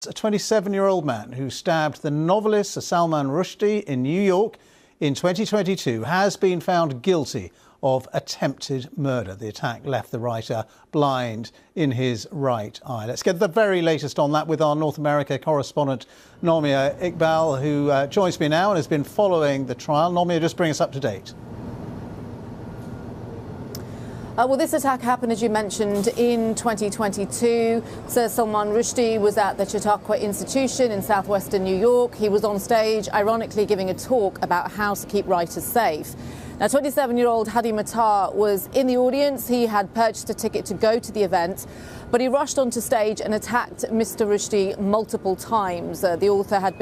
A 27-year-old man who stabbed the novelist Salman Rushdie in New York in 2022 has been found guilty of attempted murder. The attack left the writer blind in his right eye. Let's get the very latest on that with our North America correspondent Nomia Iqbal, who joins me now and has been following the trial. Nomia, just bring us up to date. Well, this attack happened, as you mentioned, in 2022. Sir Salman Rushdie was at the Chautauqua Institution in southwestern New York. He was on stage, ironically, giving a talk about how to keep writers safe. Now, 27-year-old Hadi Matar was in the audience. He had purchased a ticket to go to the event, but he rushed onto stage and attacked Mr. Rushdie multiple times. The author had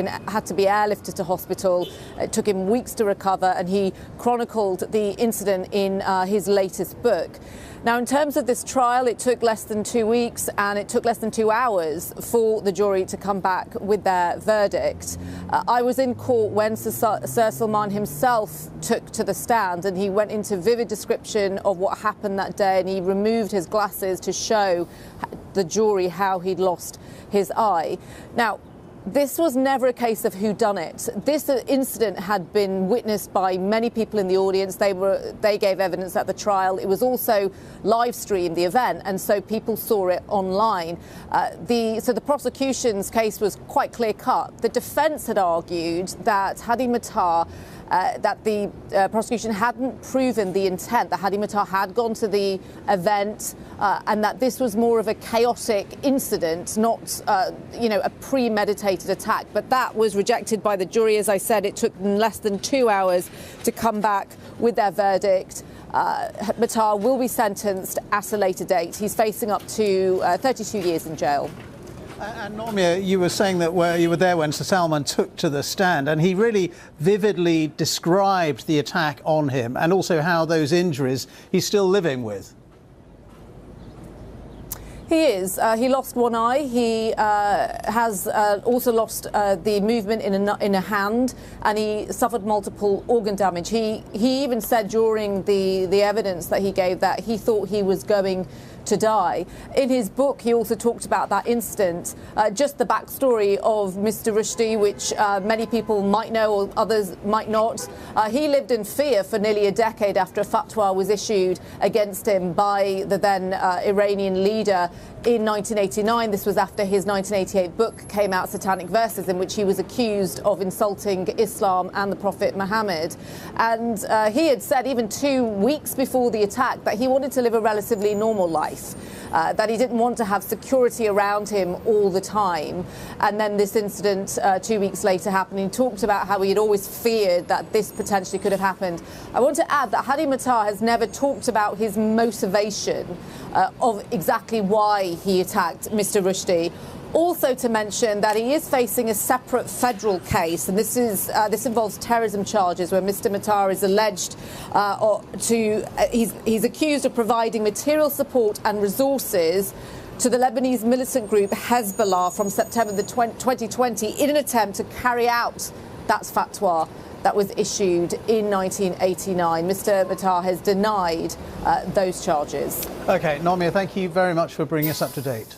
to be airlifted to hospital. It took him weeks to recover, and he chronicled the incident in his latest book. Now, in terms of this trial, it took less than 2 weeks and it took less than 2 hours for the jury to come back with their verdict. I was in court when Sir Salman himself took to the stand, and he went into vivid description of what happened that day, and he removed his glasses to show the jury how he'd lost his eye. Now, this was never a case of whodunit. This incident had been witnessed by many people in the audience. They gave evidence at the trial. It was also live streamed, the event, and so people saw it online. So the prosecution's case was quite clear cut. The defence had argued that Hadi Matar, that the prosecution hadn't proven the intent, that Hadi Matar had gone to the event, and that this was more of a chaotic incident, not a premeditated attack. But that was rejected by the jury. As I said, it took them less than 2 hours to come back with their verdict. Matar will be sentenced at a later date. He's facing up to 32 years in jail. And Nomia, you were saying that you were there when Sir Salman took to the stand, and he really vividly described the attack on him and also how those injuries he's still living with. He is. He lost one eye. He has also lost the movement in a hand, and he suffered multiple organ damage. He even said during the evidence that he gave that he thought he was going to die. In his book, he also talked about that incident, just the backstory of Mr. Rushdie, which many people might know or others might not. He lived in fear for nearly a decade after a fatwa was issued against him by the then Iranian leader in 1989. This was after his 1988 book came out, Satanic Verses, in which he was accused of insulting Islam and the Prophet Muhammad. And he had said even 2 weeks before the attack that he wanted to live a relatively normal life. That he didn't want to have security around him all the time. And then this incident 2 weeks later happened. He talked about how he had always feared that this potentially could have happened. I want to add that Hadi Matar has never talked about his motivation of exactly why he attacked Mr. Rushdie. Also to mention that he is facing a separate federal case, and this involves terrorism charges, where Mr. Matar is alleged he's accused of providing material support and resources to the Lebanese militant group Hezbollah from September 2020 in an attempt to carry out that fatwa that was issued in 1989. Mr. Matar has denied those charges. OK, Nomia, thank you very much for bringing us up to date.